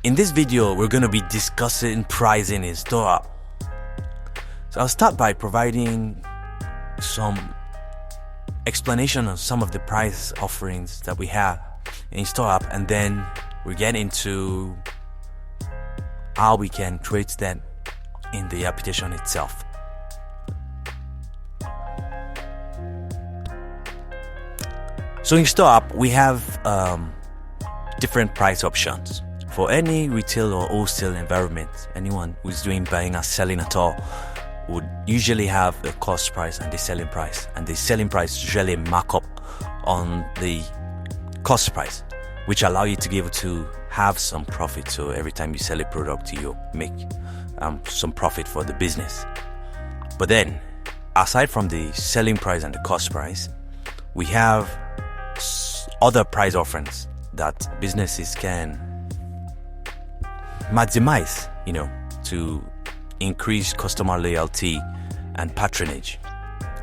In this video, we're going to be discussing pricing in StoreApp. So I'll start by providing some explanation on some of the price offerings that we have in StoreApp, and then we get into how we can create them in the application itself. So in StoreApp, we have different price options. For any retail or wholesale environment, anyone who's doing buying and selling at all would usually have a cost price and the selling price. And the selling price is usually a markup on the cost price, which allow you to be able to have some profit. So every time you sell a product, you make some profit for the business. But then, aside from the selling price and the cost price, we have other price offerings that businesses can maximize, to increase customer loyalty and patronage.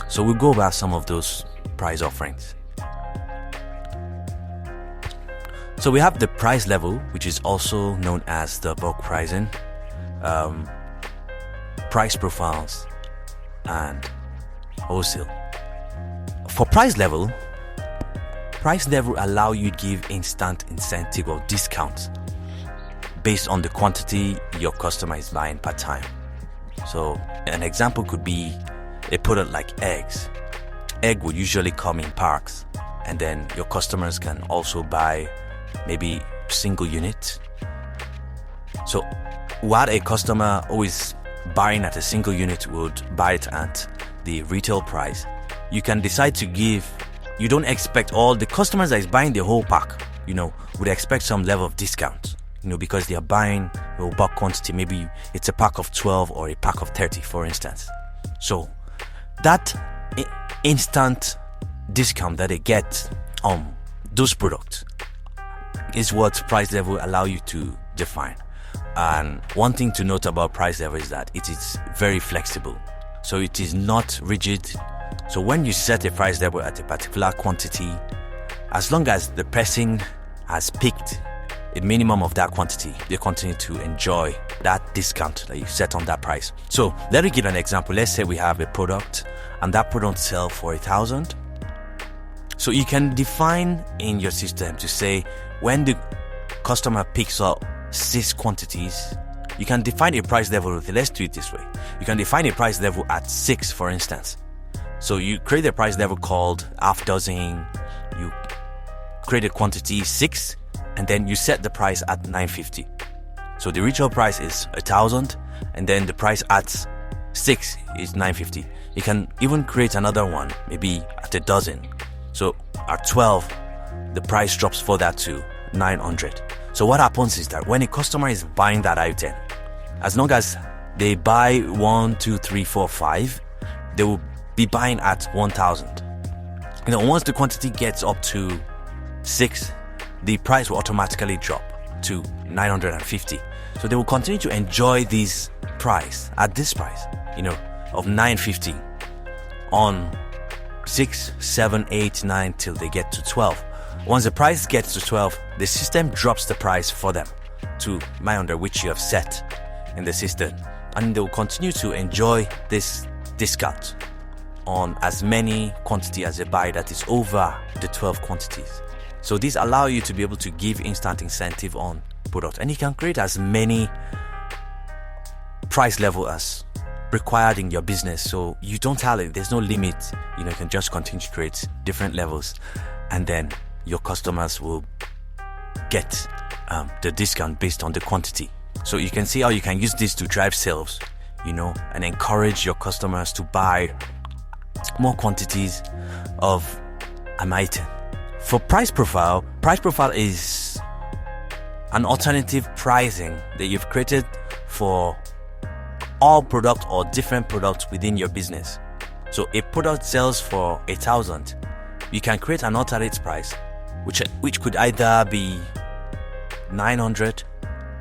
So we'll go over some of those price offerings. So we have the price level, which is also known as the bulk pricing, price profiles, and wholesale. For price level allow you to give instant incentive or discount based on the quantity your customer is buying per time. So an example could be a product like eggs. Egg would usually come in packs, and then your customers can also buy maybe single unit. So what a customer who is buying at a single unit would buy it at the retail price, you can decide to give. You don't expect all the customers that is buying the whole pack, would expect some level of discount, because they are buying a bulk quantity. Maybe it's a pack of 12 or a pack of 30, for instance. So that instant discount that they get on those products is what price level allow you to define. And one thing to note about price level is that it is very flexible. So it is not rigid. So when you set a price level at a particular quantity, as long as the person has picked a minimum of that quantity, they continue to enjoy that discount that you set on that price. So let me give an example. Let's say we have a product and that product sells for 1,000. So you can define in your system to say when the customer picks up 6 quantities, you can define a price level. Let's do it this way. You can define a price level at 6, for instance. So you create a price level called half dozen, you create a quantity 6, and then you set the price at 950. So the retail price is 1,000, and then the price at 6 is 950. You can even create another one, maybe at a dozen. So at 12, the price drops for that to 900. So what happens is that when a customer is buying that item, as long as they buy 1, 2, 3, 4, 5, they will be buying at 1,000. Once the quantity gets up to 6, the price will automatically drop to 950. So they will continue to enjoy this price at this price, of 950 on 6, 7, 8, 9 till they get to 12. Once the price gets to 12, the system drops the price for them to 900, which you have set in the system, and they will continue to enjoy this discount on as many quantity as they buy that is over the 12 quantities. So these allow you to be able to give instant incentive on product, and you can create as many price level as required in your business. So you don't have it, there's no limit. You can just continue to create different levels, and then your customers will get the discount based on the quantity. So you can see how you can use this to drive sales, and encourage your customers to buy more quantities of an item. For price profile is an alternative pricing that you've created for all products or different products within your business. So a product sells for 1,000, you can create an alternate price which could either be 900,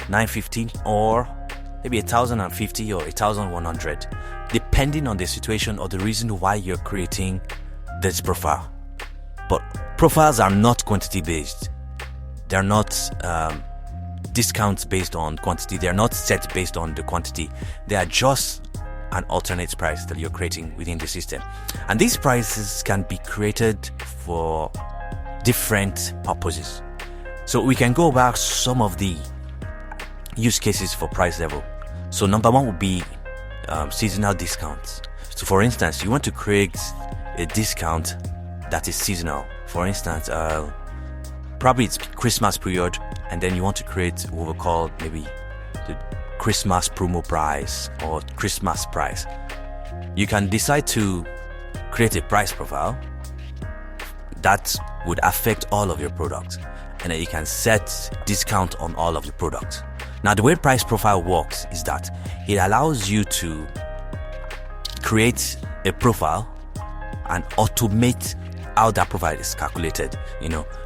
950, or maybe 1,050 or 1,100, depending on the situation or the reason why you're creating this profile. But profiles are not quantity based. They're not discounts based on quantity. They're not set based on the quantity. They are just an alternate price that you're creating within the system. And these prices can be created for different purposes. So we can go back some of the use cases for price level. So number one would be seasonal discounts. So for instance, you want to create a discount that is seasonal. For instance, probably it's Christmas period, and then you want to create what we call maybe the Christmas promo price or Christmas price. You can decide to create a price profile that would affect all of your products, and then you can set discount on all of the products. Now, the way price profile works is that it allows you to create a profile and automate how that profile is calculated,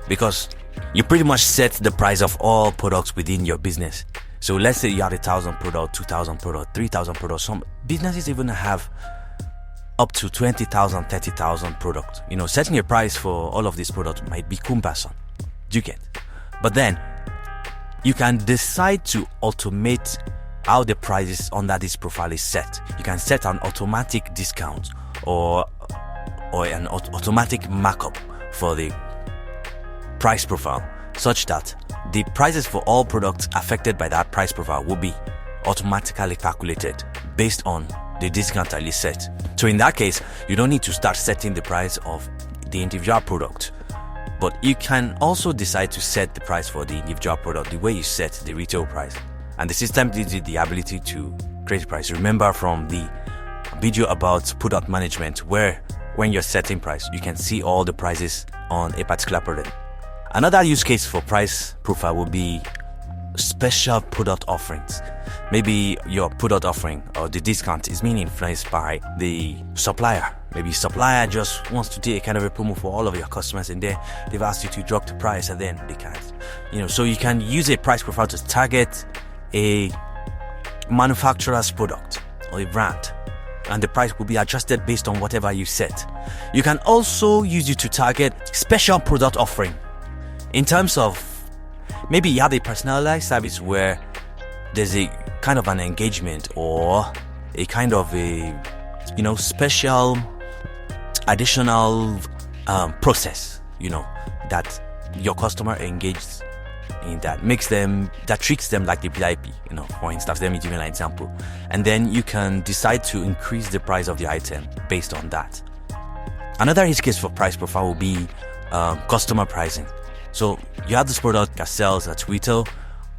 because you pretty much set the price of all products within your business. So let's say you have 1,000 products, 2,000 products, 3,000 products. Some businesses even have up to 20,000, 30,000 products. Setting a price for all of these products might be cumbersome. Do you get? But then you can decide to automate how the prices under this profile is set. You can set an automatic discount or an automatic markup for the price profile, such that the prices for all products affected by that price profile will be automatically calculated based on the discount that is set. So in that case, you don't need to start setting the price of the individual product, but you can also decide to set the price for the individual product the way you set the retail price. And the system gives you the ability to create a price. Remember from the video about product management, where when you're setting price, you can see all the prices on a particular product. Another use case for price profile would be special product offerings. Maybe your product offering or the discount is being influenced by the supplier. Maybe supplier just wants to do a kind of a promo for all of your customers, and they've asked you to drop the price, and then they can't. So you can use a price profile to target a manufacturer's product or a brand, and the price will be adjusted based on whatever you set. You can also use it to target special product offering. In terms of maybe you have a personalized service where there's a kind of an engagement or a kind of a special additional process that your customer engages in, that treats them like the VIP. For instance, let me give you an example, and then you can decide to increase the price of the item based on that. Another use case for price profile will be customer pricing. So you have this product that sells at retail,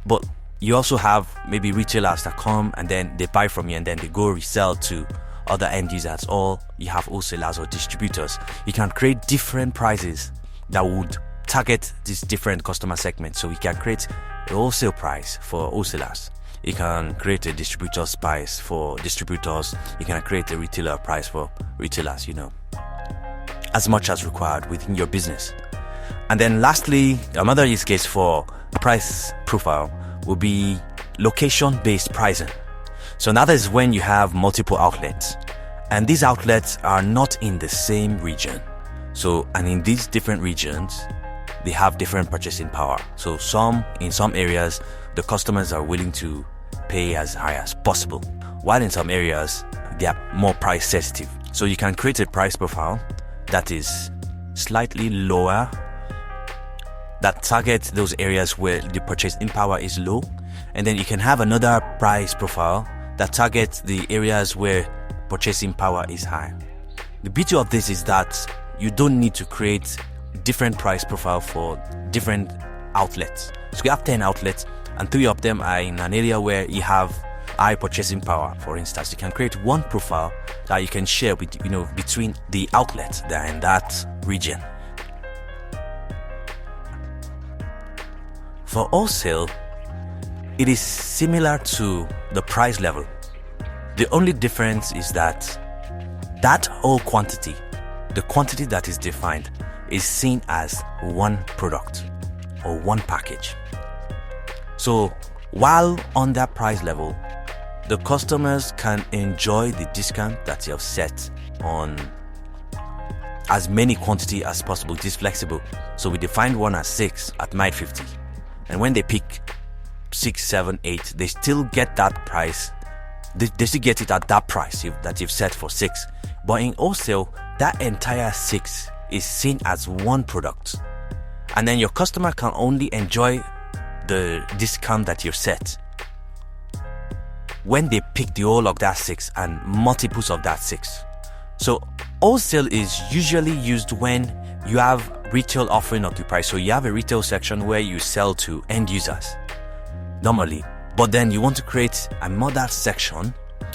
but you also have maybe retailers that come and then they buy from you and then they go resell to other end users, or you have wholesalers or distributors. You can create different prices that would target these different customer segments. So you can create a wholesale price for wholesalers. You can create a distributor's price for distributors. You can create a retailer price for retailers, as much as required within your business. And then lastly, another use case for price profile will be location-based pricing. So that is when you have multiple outlets, and these outlets are not in the same region. So, and in these different regions, they have different purchasing power. So in some areas, the customers are willing to pay as high as possible, while in some areas, they are more price sensitive. So you can create a price profile that is slightly lower, that targets those areas where the purchasing power is low, and then you can have another price profile that targets the areas where purchasing power is high. The beauty of this is that you don't need to create different price profile for different outlets. So you have 10 outlets and 3 of them are in an area where you have high purchasing power. For instance, you can create one profile that you can share with between the outlets that are in that region. For wholesale, it is similar to the price level. The only difference is that whole quantity, the quantity that is defined, is seen as one product or one package. So while on that price level, the customers can enjoy the discount that you have set on as many quantity as possible. It is flexible. So we defined one as 6 at night 50. And when they pick 6, 7, 8, they still get that price. They still get it at that price that you've set for 6. But in wholesale, that entire 6 is seen as one product. And then your customer can only enjoy the discount that you've set when they pick the whole of that 6 and multiples of that 6. So wholesale is usually used when you have retail offering occupied. So you have a retail section where you sell to end users normally, but then you want to create another section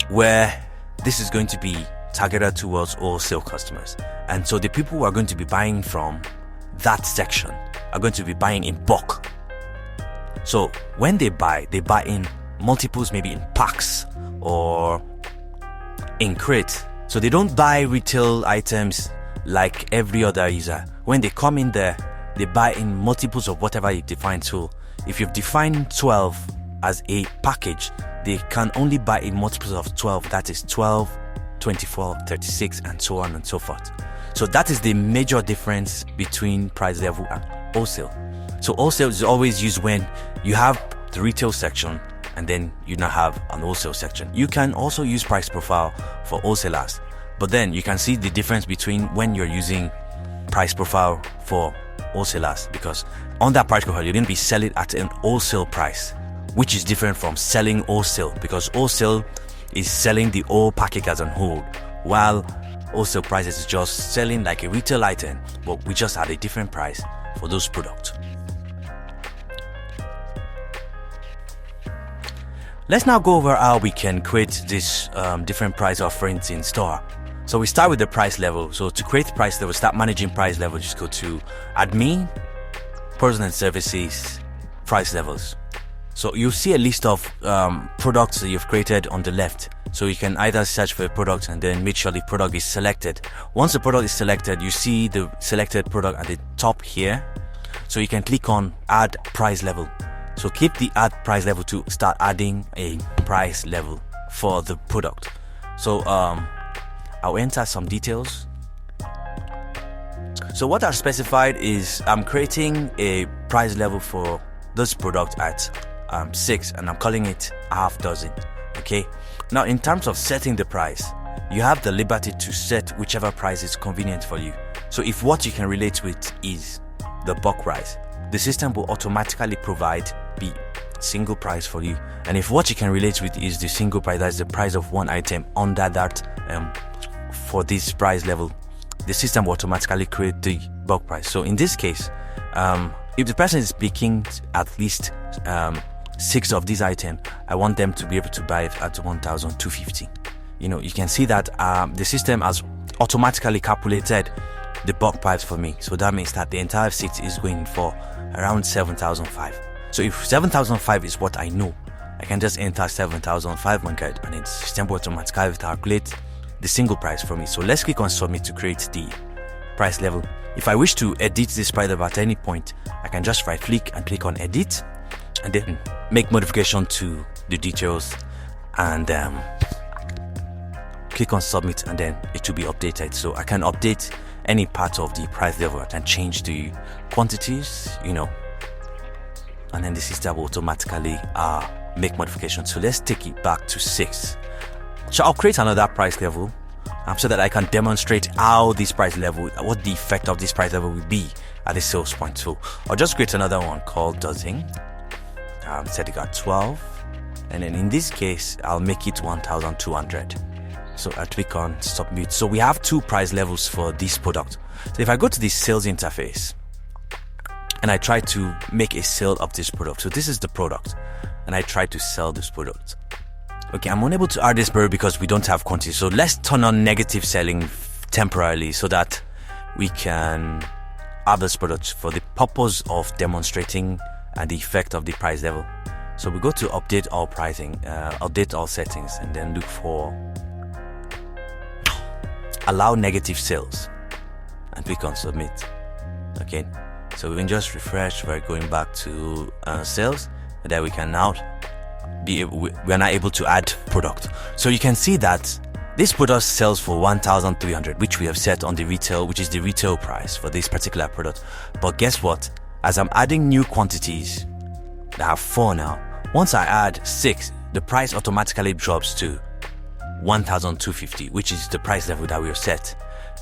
where this is going to be targeted towards wholesale customers. And so the people who are going to be buying from that section are going to be buying in bulk. So when they buy in multiples, maybe in packs or in crates. So they don't buy retail items like every other user. When they come in there, they buy in multiples of whatever you define. So if you've defined 12 as a package, they can only buy in multiples of 12. That is 12, 24, 36, and so on and so forth. So that is the major difference between price level and wholesale. So wholesale is always used when you have the retail section and then you now have an wholesale section. You can also use price profile for wholesalers, but then you can see the difference between when you're using price profile for wholesalers, because on that price profile, you're going to be selling at an wholesale price, which is different from selling wholesale, because wholesale is selling the whole package as a whole, while wholesale prices is just selling like a retail item, but we just had a different price for those products. Let's now go over how we can create this different price offerings in store. So we start with the price level. So to create price level, start managing price level, just go to admin, products and services, price levels. So you'll see a list of products that you've created on the left. So you can either search for a product and then make sure the product is selected. Once the product is selected, you see the selected product at the top here. So you can click on add price level. So click the add price level to start adding a price level for the product. So I'll enter some details. So what I've specified is I'm creating a price level for this product at 6, and I'm calling it half dozen. Okay. Now in terms of setting the price, you have the liberty to set whichever price is convenient for you. So if what you can relate with is the bulk price, the system will automatically provide the single price for you. And if what you can relate with is the single price, that's the price of one item under that for this price level, the system will automatically create the bulk price. So in this case, if the person is picking at least 6 of these items, I want them to be able to buy it at 1,250. You can see that the system has automatically calculated the bulk price for me. So that means that the entire 6 is going for around 7,500. So if 7,500 is what I know, I can just enter 7,500 and the system will automatically calculate the single price for me. So let's click on submit to create the price level. If I wish to edit this price level at any point, I can just right click and click on edit and then make modification to the details and click on submit, and then it will be updated. So I can update any part of the price level. I can change the quantities, and then the system will automatically make modifications. So let's take it back to 6. So I'll create another price level so that I can demonstrate how this price level, what the effect of this price level will be at the sales point. So I'll just create another one called dozen. Set it at 12, and then in this case I'll make it 1,200. So I click on submit. So we have 2 price levels for this product. So if I go to the sales interface and I try to make a sale of this product, so this is the product, and I try to sell this product. Okay, I'm unable to add this berry because we don't have quantity. So let's turn on negative selling temporarily so that we can have this product for the purpose of demonstrating the effect of the price level. So we go to update all pricing, update all settings, and then look for allow negative sales and click on submit. Okay, so we can just refresh by going back to sales, and then we can now we are now able to add product. So you can see that this product sells for 1,300, which we have set on the retail, which is the retail price for this particular product. But guess what? As I'm adding new quantities, I have 4 now, Once I add 6, the price automatically drops to 1,250, which is the price level that we have set.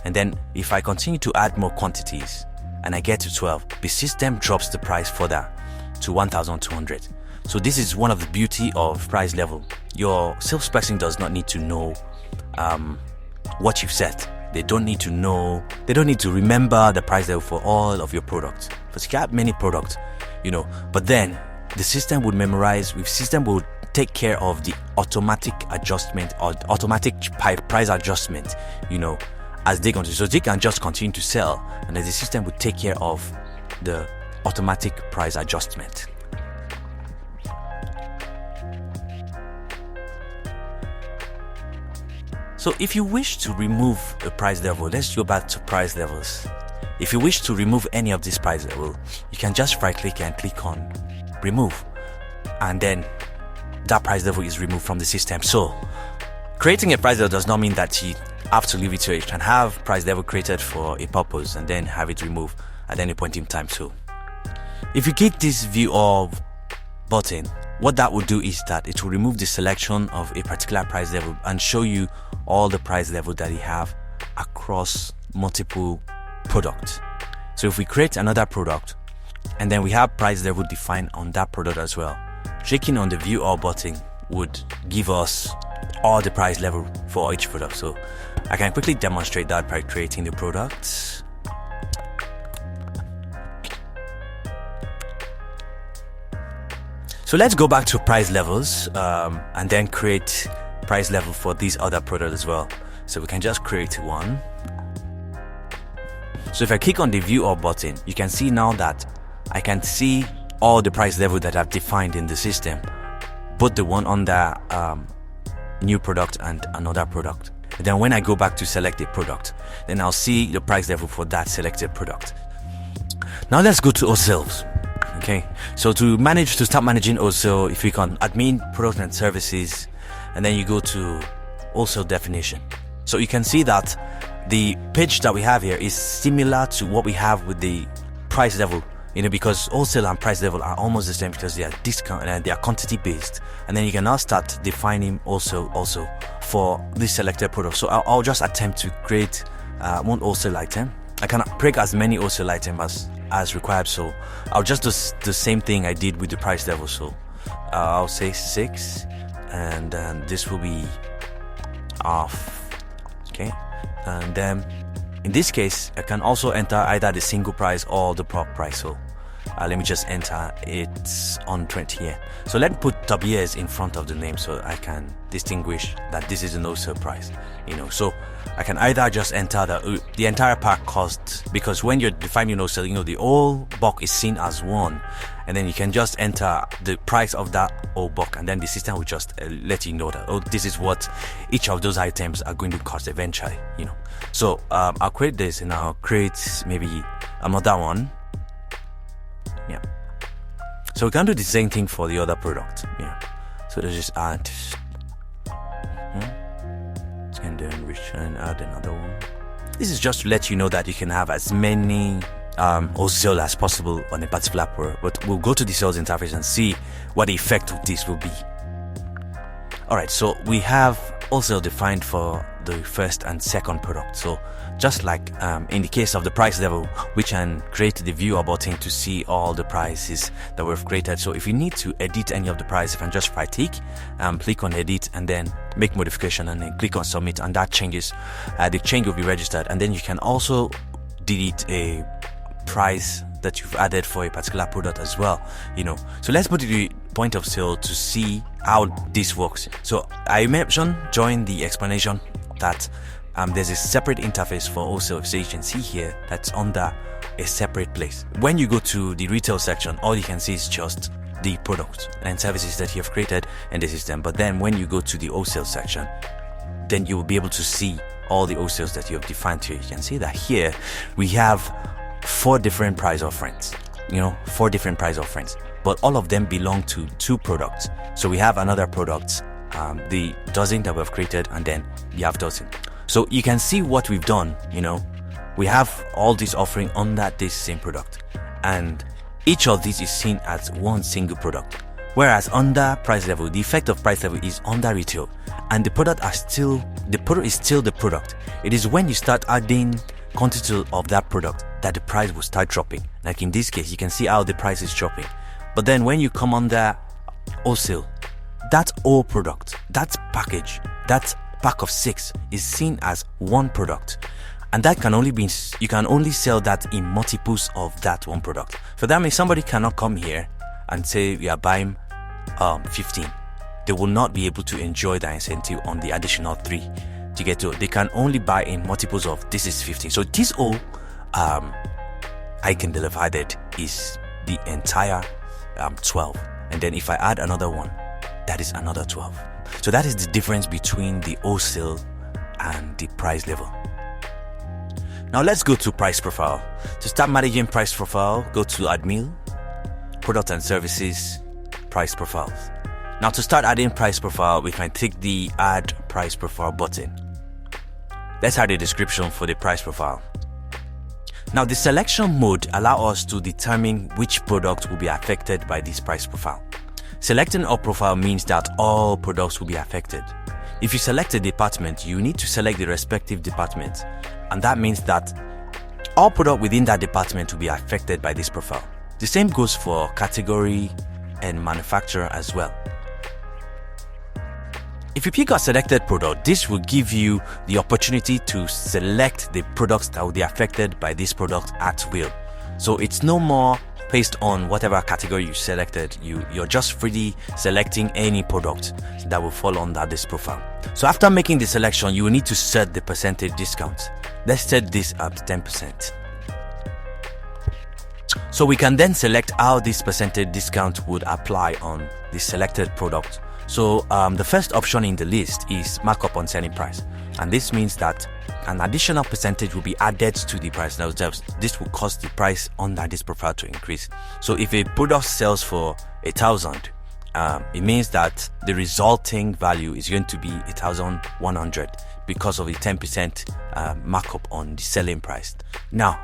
And then if I continue to add more quantities and I get to 12, the system drops the price further to 1,200. So this is one of the beauty of price level. Your salesperson does not need to know what you've set. They don't need to remember the price level for all of your products. Because you have many products, but then the system would memorize, the system will take care of the automatic adjustment or automatic price adjustment, as they continue. So they can just continue to sell, and then the system would take care of the automatic price adjustment. So if you wish to remove a price level, let's go back to price levels. If you wish to remove any of this price level, you can just right click and click on remove, and then that price level is removed from the system. So creating a price level does not mean that you have to leave it to it. You can have price level created for a purpose and then have it removed at any point in time too. If you click this view all button, what that will do is that it will remove the selection of a particular price level and show you all the price level that you have across multiple products. So if we create another product and then we have price level defined on that product as well, clicking on the view all button would give us all the price level for each product. So I can quickly demonstrate that by creating the products. So let's go back to price levels and then create price level for these other products as well. So we can just create one. So if I click on the view all button, you can see now that I can see all the price level that I've defined in the system, both the one on the new product and another product. And then when I go back to select a product, then I'll see the price level for that selected product. Now let's go to wholesales. Okay, so to start managing wholesale, if you click on admin, product and services, and then you go to wholesale definition. So you can see that the page that we have here is similar to what we have with the price level, because wholesale and price level are almost the same because they are discount and they are quantity based. And then you can now start defining also for this selected product. So I'll just attempt to create one wholesale item. I can break as many wholesale items as required. So I'll just do the same thing I did with the price level. So I'll say 6, and then this will be off. Okay, and then in this case I can also enter either the single price or the prop price. So let me just enter it on 20 here. So let's put WS in front of the name so I can distinguish that this is a no-sale price. So I can either just enter the entire pack cost, because when you're defining no-sale, the whole bulk is seen as one, and then you can just enter the price of that whole bulk, and then the system will just let you know that this is what each of those items are going to cost eventually. So I'll create this, and I'll create maybe another one. Yeah. So we can do the same thing for the other product. Yeah. So let's just add. And then and add another one. This is just to let you know that you can have as many wholesale as possible on a particular product. But we'll go to the sales interface and see what the effect of this will be. Alright, so we have wholesale defined for the first and second product. So just like in the case of the price level, we can create the view button to see all the prices that we've created. So if you need to edit any of the price, you can just right click, click on edit, and then make modification, and then click on submit, and that changes. The change will be registered, and then you can also delete a price that you've added for a particular product as well. So let's put the point of sale to see how this works. So I mentioned during the explanation that there's a separate interface for wholesale. So you can see here that's under a separate place. When you go to the retail section, all you can see is just the products and services that you have created in the system. But then when you go to the wholesale section, then you will be able to see all the wholesales that you have defined here. You can see that here we have 4 different price offerings. 4 different price offerings, but all of them belong to 2 products. So we have another product, the dozen that we've created, and then you have dozen. So you can see what we've done. We have all these offering under this same product, and each of these is seen as one single product. Whereas under price level, the effect of price level is under retail, and the product is still the product. It is when you start adding quantity of that product that the price will start dropping. Like in this case, you can see how the price is dropping. But then when you come under wholesale, that whole product, that package, that pack of 6 is seen as one product. And that can only be, you can only sell that in multiples of that one product. So that means somebody cannot come here and say we are buying 15. They will not be able to enjoy the incentive on the additional 3 to get to. They can only buy in multiples of this is 15. So this whole icon divided is the entire 12. And then if I add another one, that is another 12. So that is the difference between the wholesale and the price level. Now let's go to price profile. To start managing price profile, go to admin, product and services, price profiles. Now to start adding price profile, we can click the add price profile button. Let's add a description for the price profile. Now the selection mode allows us to determine which product will be affected by this price profile. Selecting all profile means that all products will be affected. If you select a department, you need to select the respective department, and that means that all products within that department will be affected by this profile. The same goes for category and manufacturer as well. If you pick a selected product, this will give you the opportunity to select the products that will be affected by this product at will. So it's no more based on whatever category you selected. You're just freely selecting any product that will fall under this profile. So after making the selection, you will need to set the percentage discount. Let's set this at 10%. So we can then select how this percentage discount would apply on the selected product. So the first option in the list is markup on selling price, and this means that an additional percentage will be added to the price. Now this will cause the price under this profile to increase. So if a product sells for 1,000, it means that the resulting value is going to be 1,100 because of the 10% markup on the selling price. Now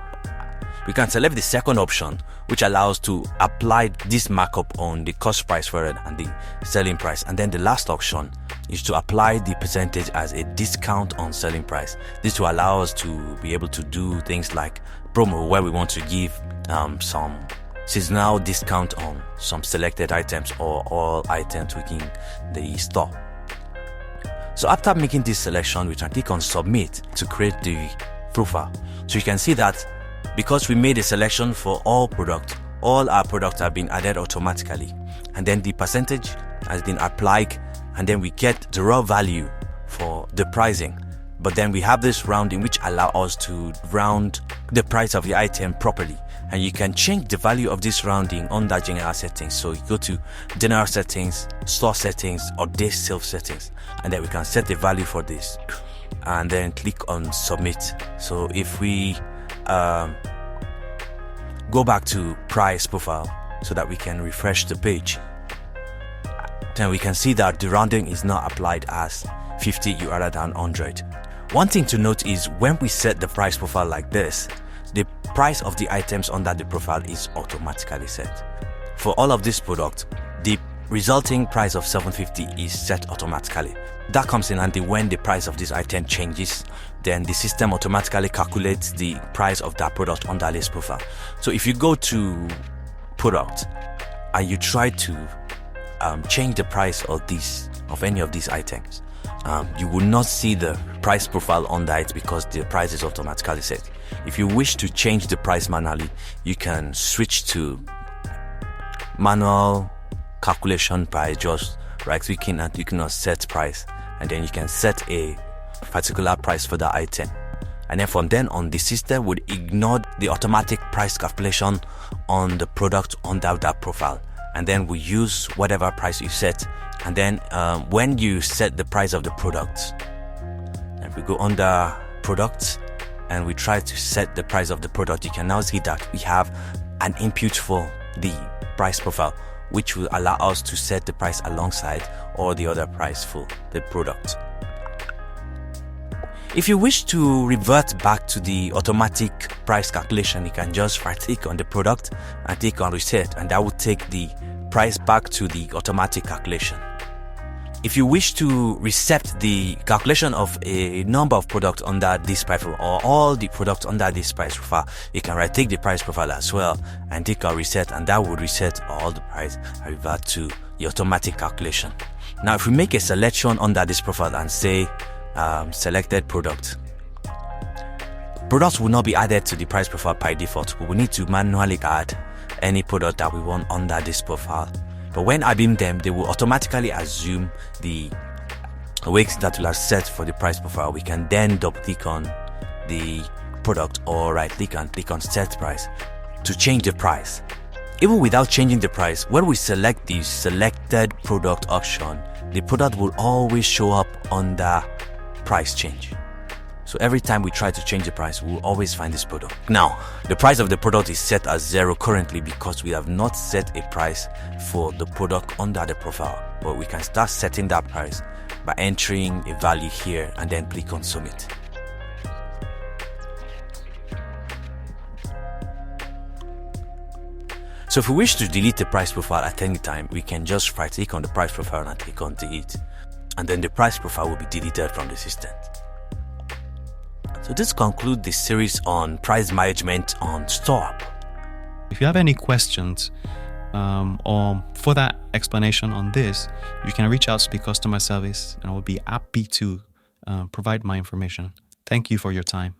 we can select the second option, which allows to apply this markup on the cost price for it and the selling price. And then the last option is to apply the percentage as a discount on selling price. This will allow us to be able to do things like promo, where we want to give some seasonal discount on some selected items or all items within the store. So after making this selection, we can click on submit to create the profile. So you can see that because we made a selection for all our products have been added automatically, and then the percentage has been applied, and then we get the raw value for the pricing. But then we have this rounding which allows us to round the price of the item properly, and you can change the value of this rounding under general settings. So you go to general settings, store settings, or day sales settings, and then we can set the value for this and then click on submit. So if we go back to price profile so that we can refresh the page, then we can see that the rounding is not applied as 50 rather than 100. One thing to note is when we set the price profile like this, the price of the items under the profile is automatically set. For all of this product, the resulting price of 750 is set automatically. That comes in handy when the price of this item changes, then the system automatically calculates the price of that product under this profile. So if you go to product and you try to change the price of any of these items, you will not see the price profile under it because the price is automatically set. If you wish to change the price manually, you can switch to manual calculation by just right clicking and clicking on set price, and then you can set a particular price for the item, and then from then on the system would ignore the automatic price calculation on the product under that profile, and then we use whatever price you set. And then when you set the price of the product, and we go under products and we try to set the price of the product, you can now see that we have an input for the price profile, which will allow us to set the price alongside all the other price for the product. If you wish to revert back to the automatic price calculation, you can just right click on the product and click on reset, and that will take the price back to the automatic calculation. If you wish to reset the calculation of a number of products under this price profile or all the products under this price profile, you can take the price profile as well and take a reset, and that would reset all the price and revert to the automatic calculation. Now, if we make a selection under this profile and say selected product, products will not be added to the price profile by default. We will need to manually add any product that we want under this profile. But when adding them, they will automatically assume the weights that we have set for the price profile. We can then double click on the product or right click and click on set price to change the price. Even without changing the price, when we select the selected product option, the product will always show up under price change. So every time we try to change the price, we'll always find this product. Now, the price of the product is set as 0 currently because we have not set a price for the product under the profile. But we can start setting that price by entering a value here and then click on submit. So if we wish to delete the price profile at any time, we can just right click on the price profile and click on delete. And then the price profile will be deleted from the system. So this concludes the series on price management on StoreApp. If you have any questions or further explanation on this, you can reach out to the customer service and I will be happy to provide my information. Thank you for your time.